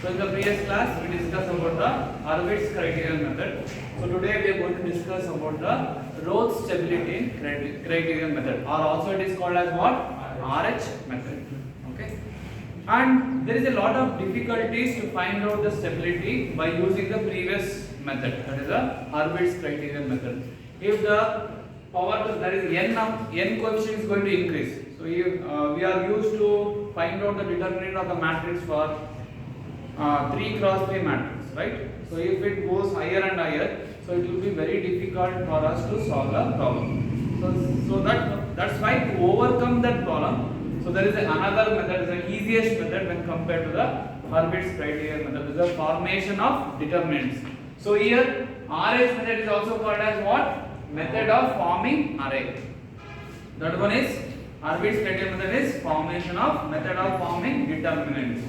So in the previous class we discussed about the Hurwitz criterion method. So today we are going to discuss about the Roth stability criterion method, or also it is called as what? RH method. Okay. And there is a lot of difficulties to find out the stability by using the previous method, that is the Hurwitz criterion method. If the power to, that is n coefficient is going to increase. So if, we are used to find out the determinant of the matrix for 3 cross 3 matrix, right? So if it goes higher and higher, so it will be very difficult for us to solve the problem. So that's why to overcome that problem, so there is another method, the easiest method when compared to the Hurwitz criterion method, is the formation of determinants. So here RH method is also called as what? Method of forming array. That one is Hurwitz criterion method is formation of method of forming determinants.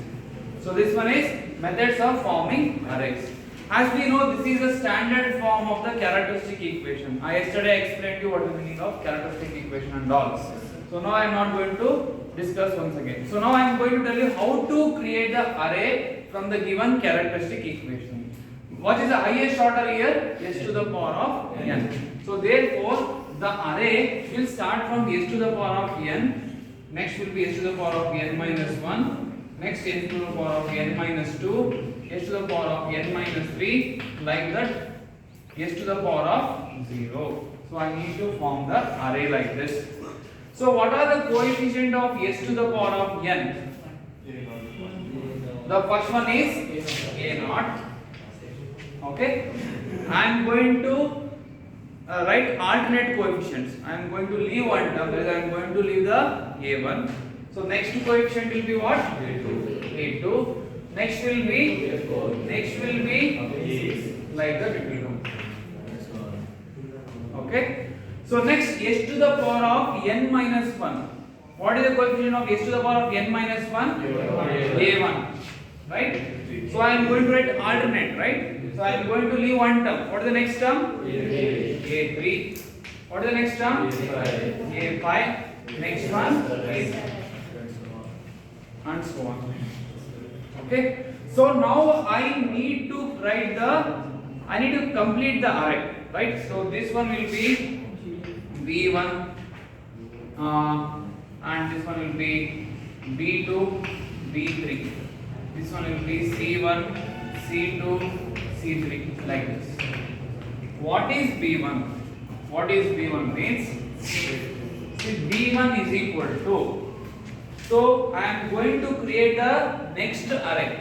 So this one is methods of forming arrays. As we know, this is a standard form of the characteristic equation. I yesterday explained you what is the meaning of characteristic equation and all. So now I am not going to discuss once again. So now I am going to tell you how to create the array from the given characteristic equation. What is the highest order here? S to the power of n. So therefore, the array will start from s to the power of n. Next will be s to the power of n minus 1. Next n to the power of n minus 2, s to the power of n minus 3, like that, s to the power of 0. So I need to form the array like this. So what are the coefficient of s to the power of n? The first one is a0. Okay. I am going to write alternate coefficients. I am going to leave one term, that is I am going to leave the a1. So next coefficient will be what? A2. Next will be like that it will come. Okay. So next s to the power of n minus 1. What is the coefficient of s to the power of n minus 1? A1. Right? So I am going to write alternate, right? So I am going to leave one term. What is the next term? A3. What is the next term? A5. Next one? A6. And so on. Okay. So now I need to complete the array, right? So this one will be B1, and this one will be B2, B3. This one will be C1, C2, C3, like this. What is B1? What is B1 means? See, B1 is equal to. So I am going to create the next array.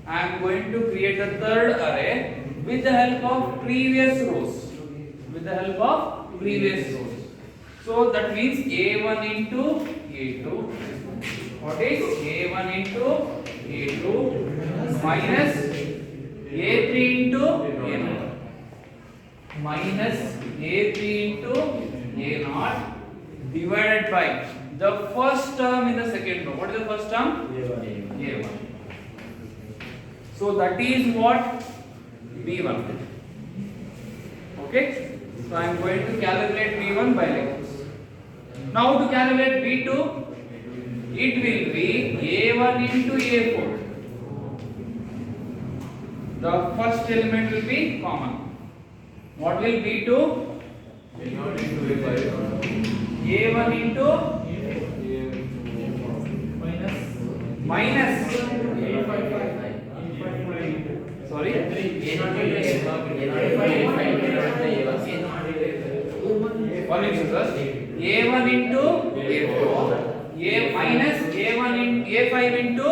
I am going to create a third array with the help of previous rows. So that means A1 into A2. What is A1 into A2 minus A3 into A0 minus A3 into A0 divided by the first term in the second row. What is the first term? A1. So that is what? B1. Okay. So I am going to calculate B1 by like this. Now to calculate B2, it will be A1 into A4. The first element will be common. What will B2? A1 into minus sorry one minute sir. A1 into A4, A minus A1 in A5 into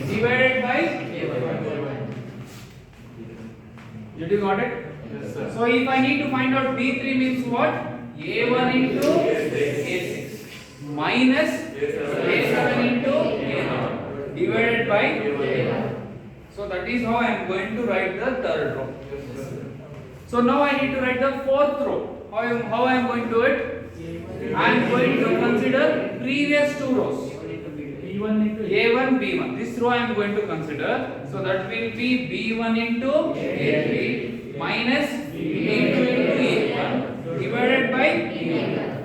divided by A1. Did you got it? Yes, sir. So if I need to find out B3 means what? A1 into A6 minus A7 into A0 divided by A1. So that is how I am going to write the third row. So now I need to write the fourth row. How I am going to do it? I am going to consider previous two rows. A1, B1. This row I am going to consider. So that will be B1 into A3 minus B2 into A1 divided by A1.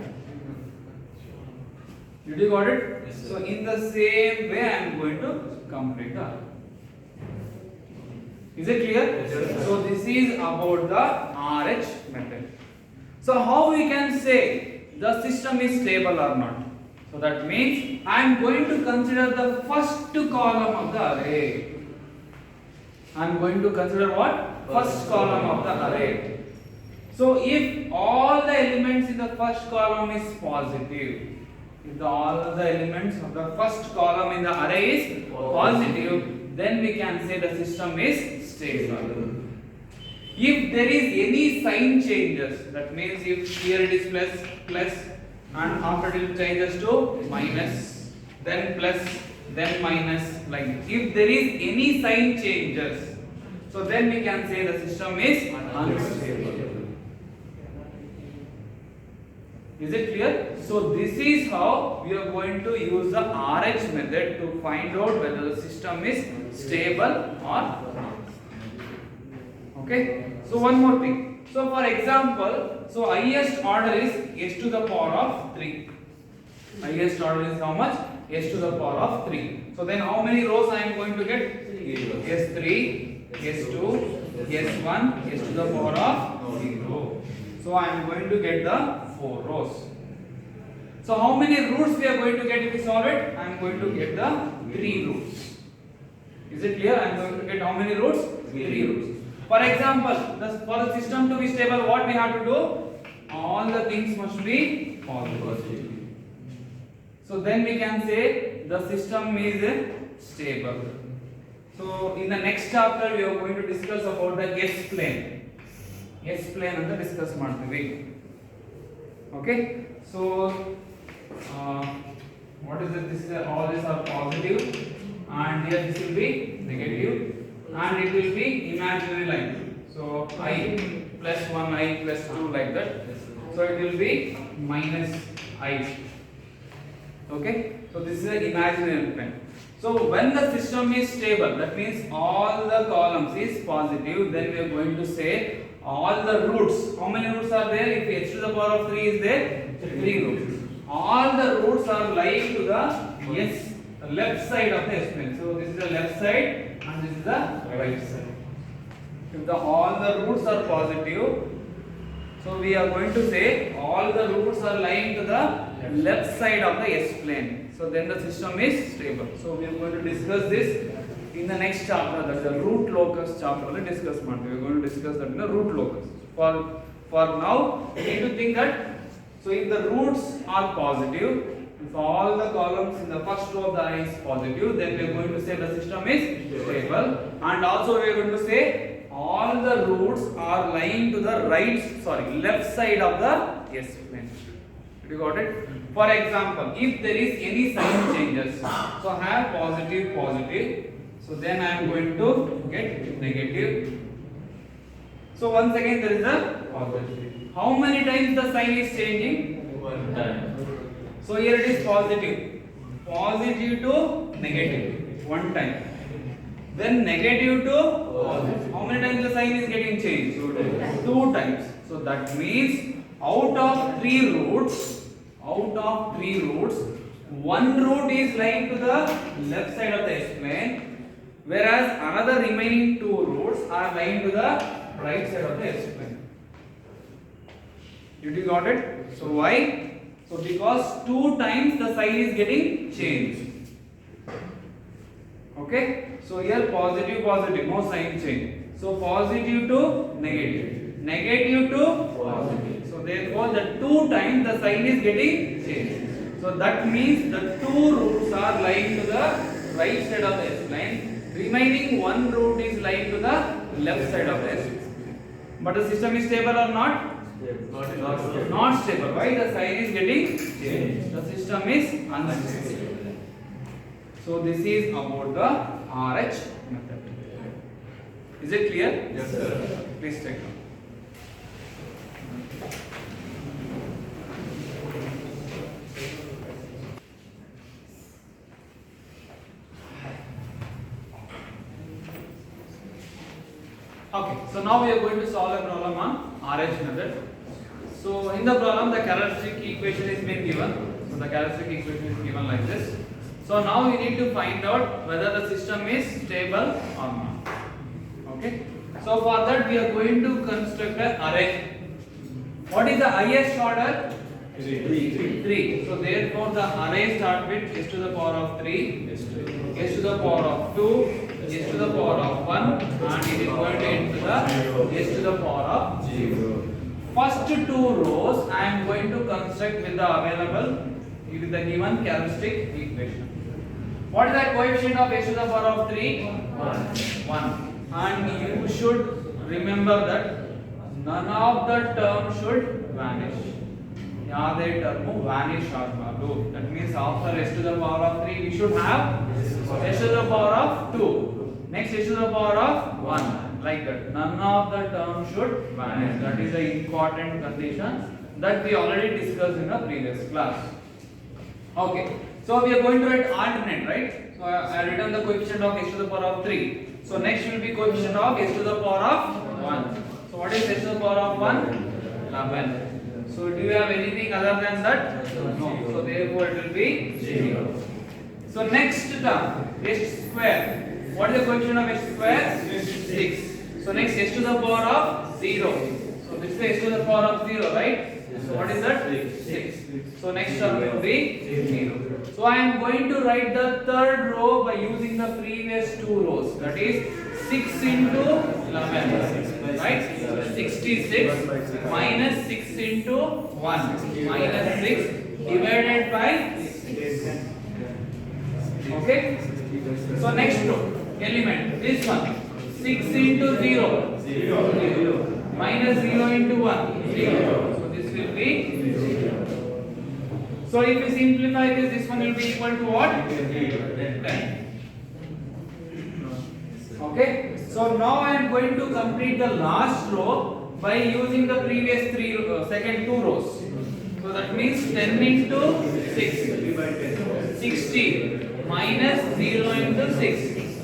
Did you got it? Yes, sir. So in the same way I am going to complete the array. Is it clear? Yes, sir. So this is about the RH method. So how we can say the system is stable or not? So that means I am going to consider the first column of the array. I am going to consider what? First column of the array. So if all the elements in the first column is positive, if all the elements of the first column in the array is positive, then we can say the system is stable. If there is any sign changes, that means if here it is plus and after it changes to minus, then plus, then minus, like this. If there is any sign changes, so then we can say the system is unstable. Is it clear? So this is how we are going to use the RH method to find out whether the system is stable or not. Okay. So one more thing. So for example, so highest order is s to the power of 3. Highest order is how much? S to the power of 3. So then how many rows I am going to get? S3, S2, S1, S to the power of 0. So I am going to get the 4 rows. So how many roots we are going to get if we solve it? I am going to get the 3 roots. Is it clear? I am going to get how many roots? 3 roots. For example, for the system to be stable, what we have to do? All the things must be positive. So then we can say the system is stable. So in the next chapter we are going to discuss about the S plane. S plane and discuss ಮಾಡ್ತೀವಿ. Okay. So what is it? This is all these are positive, and here this will be negative, and it will be imaginary line. So I plus 1, I plus 2, like that. So it will be minus I. Okay. So this is an imaginary line. So when the system is stable, that means all the columns is positive, then we are going to say all the roots. How many roots are there? If h to the power of 3 is there, 3 roots. All the roots are lying to the left side of the S plane. So this is the left side and this is the right side. If all the roots are positive, so we are going to say all the roots are lying to the left side of the S plane. So then the system is stable. So we are going to discuss this in the next chapter, that is the root locus chapter. We discuss ಮಾಡ್ತೀವಿ. We are going to discuss that in the root locus. For now, we need to think that, so if the roots are positive, if all the columns in the first row of the array is positive, then we are going to say the system is stable. And also we are going to say all the roots are lying to the left side of the S plane. You got it? For example, if there is any sign changes, so I have positive, so then I am going to get negative. So once again there is a positive. How many times the sign is changing? 1 time. So here it is positive to negative 1 time. Then negative to Positive. how many times the sign is getting changed? 2 times. So that means out of 3 roots, 1 root is lying to the left side of the S plane, whereas another remaining 2 roots are lying to the right side of the S plane. Did you got it? So why? So because 2 times the sign is getting changed. Okay? So here positive, no sign change. So positive to negative to positive. So therefore the 2 times the sign is getting changed. So that means the 2 roots are lying to the right side of the S plane. Remaining 1 root is lying to the left side of the S plane. But the system is stable or not? Not stable. Why? The sign is getting changed. The system is unstable. So this is about the RH method. Is it clear? Yes, sir. Please take note. Okay, so now we are going to solve a problem on RH method. So in the problem the characteristic equation is been given. So So the characteristic equation is given like this. So now we need to find out whether the system is stable or not. Okay. So for that we are going to construct an array. What is the highest order? 3. So therefore the array start with s to the power of 3, s to the power of 2, s to the power of 1, and it is going to end to the s to the power of 0. First two rows I am going to construct with the available with the given characteristic equation. What is the coefficient of s to the power of 3? 1. And you should remember that none of the terms should vanish. ಯಾವುದೇ term Vanish ಆಗಬಾರದು. That means after s to the power of 3 we should have s to the power of 2, next s to the power of 1, like that. None of the terms should vanish. That is the important condition that we already discussed in the previous class. Okay, so we are going to write alternate, right? So I written the coefficient of s to the power of 3. So next will be coefficient of s to the power of 1. So what is s to the power of 1? 11. So do you have anything other than that? No. So therefore it will be 0. So next term, s square. What is the coefficient of s square? 6. So next s to the power of 0. So this is s to the power of 0, right? So what is that? 6. So next term will be 0. So I am going to write the third row by using the previous two rows. That is 6 into 11. Right? 66 minus 6 into 1 minus 6 divided by 6. Okay? So next row element, this one, 6 into 0, 0 minus 0 into 1, 0. So this will be 0. So if we simplify this one will be equal to what? 10. Okay, so now I am going to complete the last row by using the previous second two rows. So that means 10 into 6, 60 minus 0 into 6,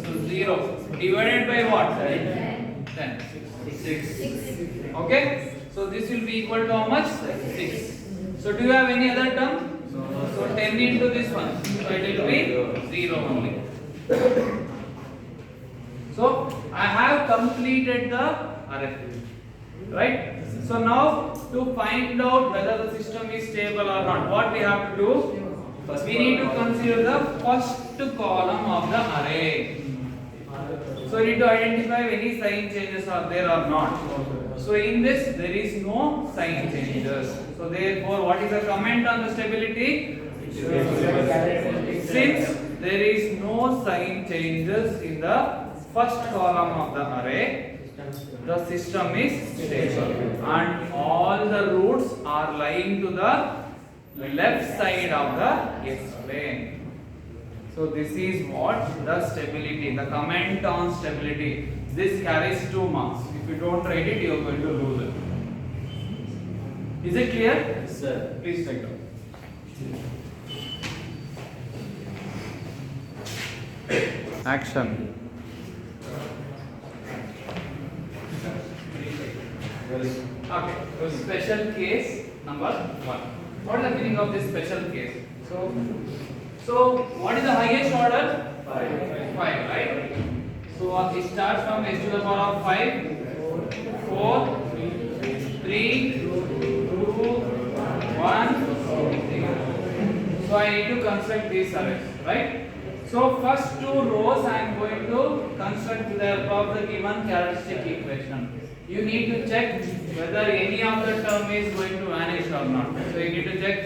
so 0 divided by what? 10. 6. Okay, so this will be equal to how much? 6. So do you have any other term? So 10 into this one, so it will be 0 only. So I have completed the array, right? So now to find out whether the system is stable or not, what we have to do? We need to consider the first column of the array. So we need to identify if any sign changes are there or not. So in this there is no sign changes. So therefore what is the comment on the stability? Since there is no sign changes in the first column of the array, the system is stable and all the roots are lying to the left side of the S plane. So this is what the stability, the comment on stability. This carries 2 marks. If you don't write it, you are going to lose it. Is it clear? Yes, sir. Please take it. Action. Okay, so special case number 1. What is the meaning of this special case? So what is the highest order? 5, right? So it starts from s to the power of 5, 4, 3, 2, 1, 0. So I need to construct these arrays, right? So first two rows I am going to construct with the help of the given characteristic equation. You need to check whether any of the term is going to vanish or not. So you need to check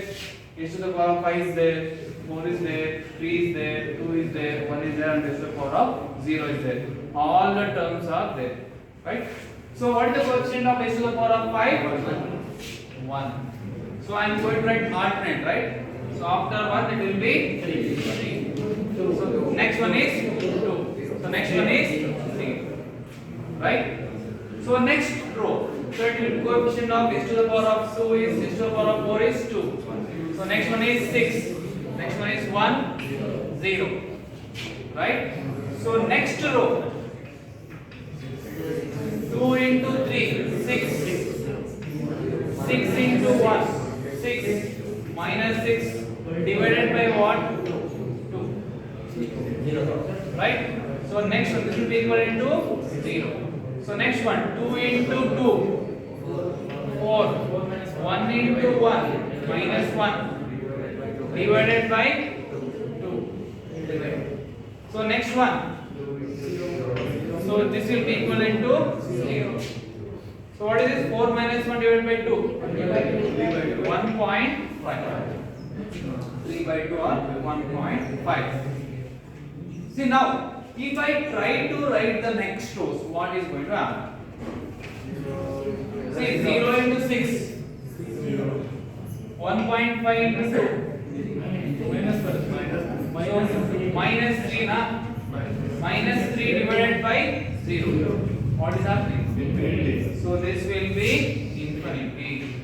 s to the power of 5 is there, 4 is there, 3 is there, 2 is there, 1 is there, and s to the power of 0 is there. All the terms are there, right? So what is the coefficient of s to the power of 5? 1. So I am going to write alternate, right? So after 1 it will be 3. So next one is 2. So next one is 3. Right? So next row, so it will coefficient of s to the power of 2 is s to the power of 4 is 2. So next one is 6. Next one is 1, 0. Right? So next row, 2 into 3, 6. 6 into 1, 6 minus 6 Right? So next one, this will be equal to 0. So next one, 2 into 2, 4, 1 into 1, minus 1, divided by 2. So next one, so this will be equal to 0. So what is this? 4 minus 1 divided by 2? 1.5. 3 by 2 or 1.5. See now, if I try to write the next rows, what is going to happen? See, 0 into 6. 1.5 into 2. Minus 3 na? Minus 3 divided by 0. What is happening? So this will be infinity.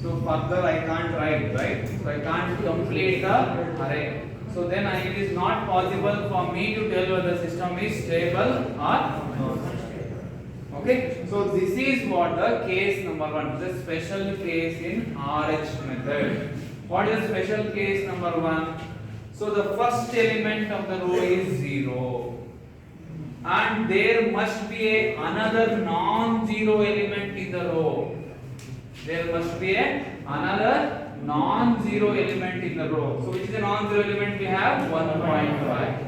So further I can't write, right? So I can't complete the array. So then it is not possible for me to tell whether the system is stable or not. Okay, so this is what the case number 1, the special case in RH method. What is the special case number 1? So the first element of the row is 0, and there must be another non-zero element in the row. There must be another non-zero element in the row. So which is the non-zero element we have? 1.5.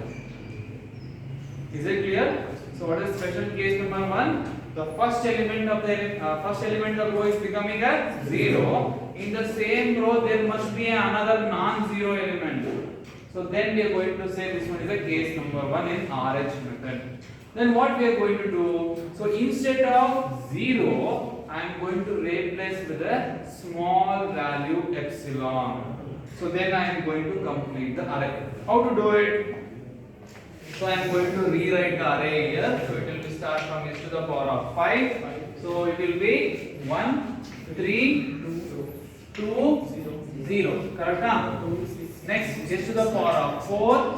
Is it clear? So what is special case number 1? The first element of the row is becoming a 0. In the same row there must be another non-zero element. So then we are going to say this one is a case number 1 in RH method. Then what we are going to do? So instead of 0, I am going to replace with a small value epsilon. So then I am going to complete the array. How to do it? So I am going to rewrite the array here. So it will be start from s to the power of 5. So it will be 1, 3, 2, 0. Correct? Huh? Next, s to the power of 4,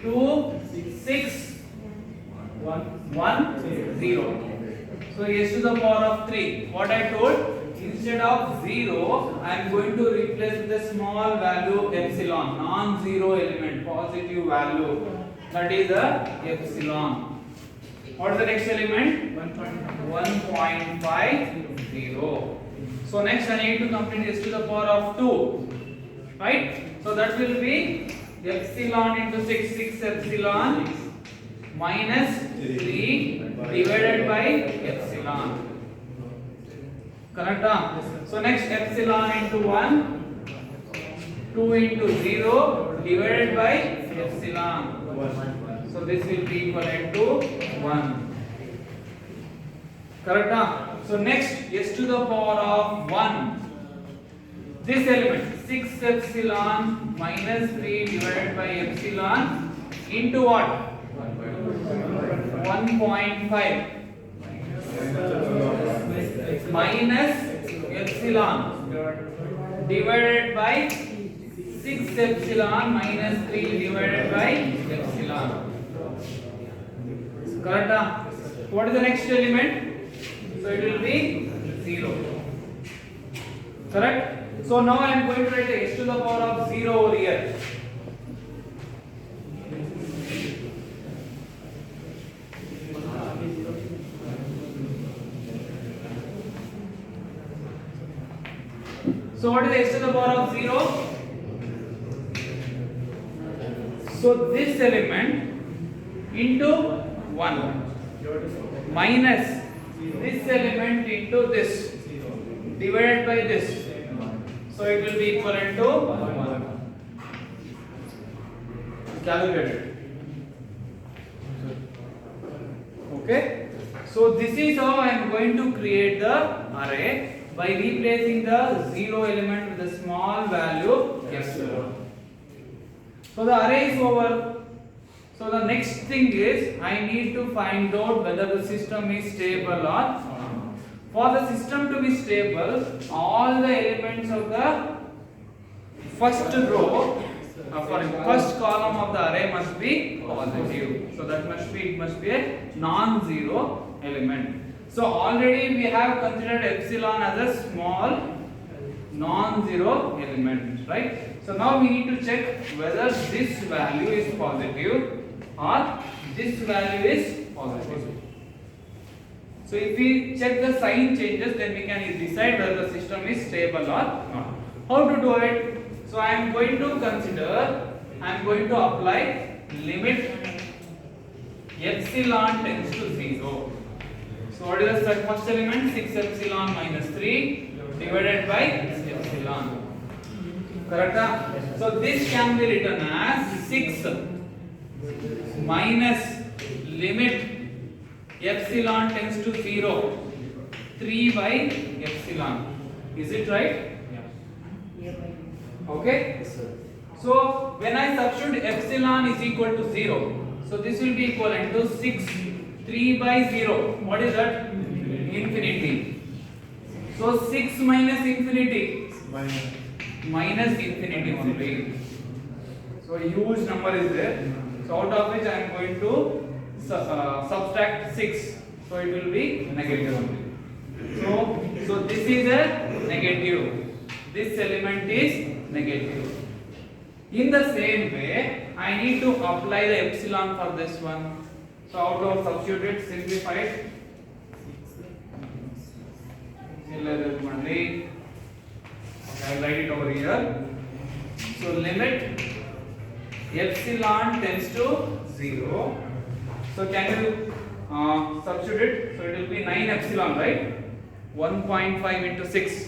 2, 6, 1, 0. So s to the power of 3. What I told? Instead of 0, I am going to replace with a small value epsilon, non-zero element, positive value. That is the epsilon. What is the next element? 1.50. So next I need to complete s to the power of 2. Right? So that will be epsilon into 6 epsilon minus 3 divided by epsilon. Correct? So next epsilon into 1, 2 into 0 divided by epsilon. So this will be equivalent to 1. Correct? So next s to the power of 1. This element 6 epsilon minus 3 divided by epsilon into what? 1.5 minus epsilon divided by 6 epsilon minus 3 divided by epsilon. Correct? What is the next element? So it will be 0. Correct? So now I am going to write s to the power of 0 over here. So what is x to the power of 0? So this element into 1 minus this element into this divided by this. So it will be equivalent to 1. Calculated. Okay. So this is how I am going to create the array by replacing the 0 element with a small value epsilon. So the array is over. So the next thing is I need to find out whether the system is stable or not. For the system to be stable, all the elements of the first row, first column of the array must be positive. So that it must be a non-zero element. So already we have considered epsilon as a small non-zero element, right? So now we need to check whether this value is positive or this value is positive. So if we check the sign changes, then we can decide whether the system is stable or not. How to do it? So I am going to apply limit epsilon tends to 0. So what is the first element? 6 epsilon minus 3 divided by epsilon. Correct? So this can be written as 6 minus limit epsilon tends to 0 3 by epsilon. Is it right? Yeah. Okay? Yes, sir. So when I substitute epsilon is equal to 0, so this will be equivalent to 6 3 by 0. What is that? Infinity. So 6 minus infinity. Minus infinity only. So a huge number is there. So out of which I am going to subtract 6. So it will be negative only. So this is a negative. This element is negative. In the same way, I need to apply the epsilon for this one. So out of substitute, simplify it. Okay, I'll write it over here. So limit epsilon tends to 0. So can you substitute it? So it will be 9 epsilon, right? 1.5 into 6.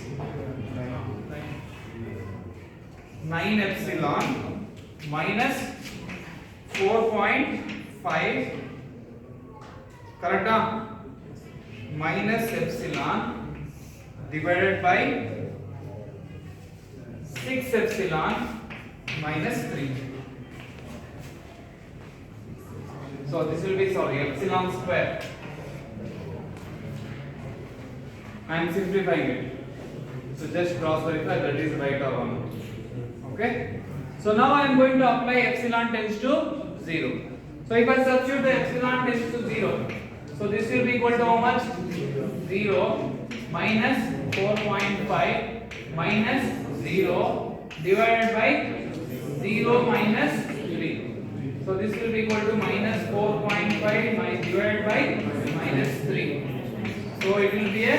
9 epsilon minus 4.5, correct? Minus epsilon divided by 6 epsilon minus 3. So this will be, epsilon square. I am simplifying it. So just cross verify that is right or wrong. Okay. So now I am going to apply epsilon tends to 0. So if I substitute the epsilon tends to 0, so this will be equal to how much? 0 minus 4.5 minus 0 divided by 0 minus 3. So this will be equal to minus 4.5 divided by minus 3. So it will be a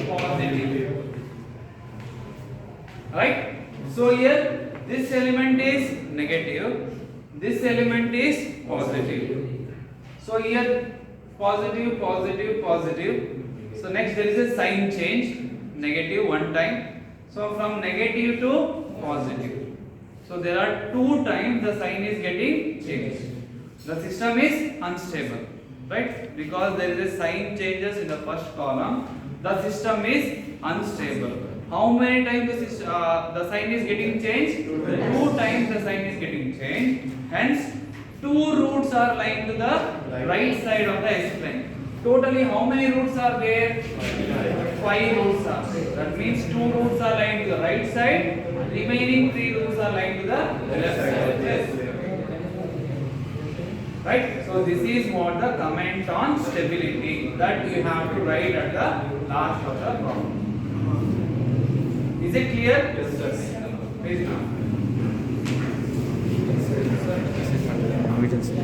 positive. Right? So here this element is negative, this element is positive. So here positive, positive, positive. So next there is a sign change, negative one time. So from negative to positive. So there are 2 times the sign is getting changed. The system is unstable, right? Because there is a sign changes in the first column, the system is unstable. How many times the sign is getting changed? 2 times the sign is getting changed. Hence, 2 roots are lying to the right side of the S-plane. Totally, how many roots are there? 5 roots are there. That means 2 roots are lying to the right side. Remaining 3 roots are lying to the left side. Yes. Right? So this is what the comment on stability that you have to write at the last of the problem. Is it clear? Yes, sir. Please now.